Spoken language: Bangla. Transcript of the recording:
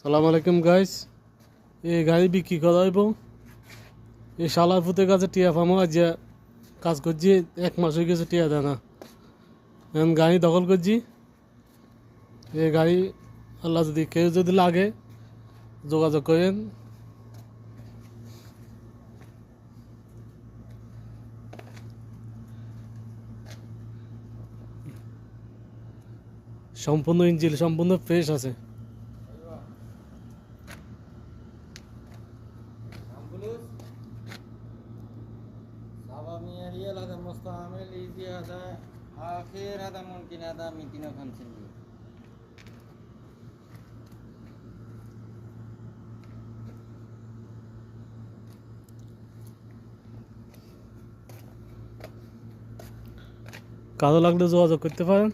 সালাম আলাইকুম গাইস। এই গাড়ি বিক্রি করা হইব। এই শালার ফুতের কাছে টিয়া ফামো আজ কাজ করছি, 1 মাস হয়ে গেছে, টিয়া দেয় না। এখন গাড়ি দখল করছি। এই গাড়ি আল্লাহ যদি কেউ যদি লাগে যোগাযোগ করেন। সম্পূর্ণ ইঞ্জিন সম্পূর্ণ ফ্রেশ আছে। ريال هذا مستعمل يجي هذا آخر هذا ممكن هذا 250 ريال. কাজে লাগলে যোগাযোগ করতে পারেন।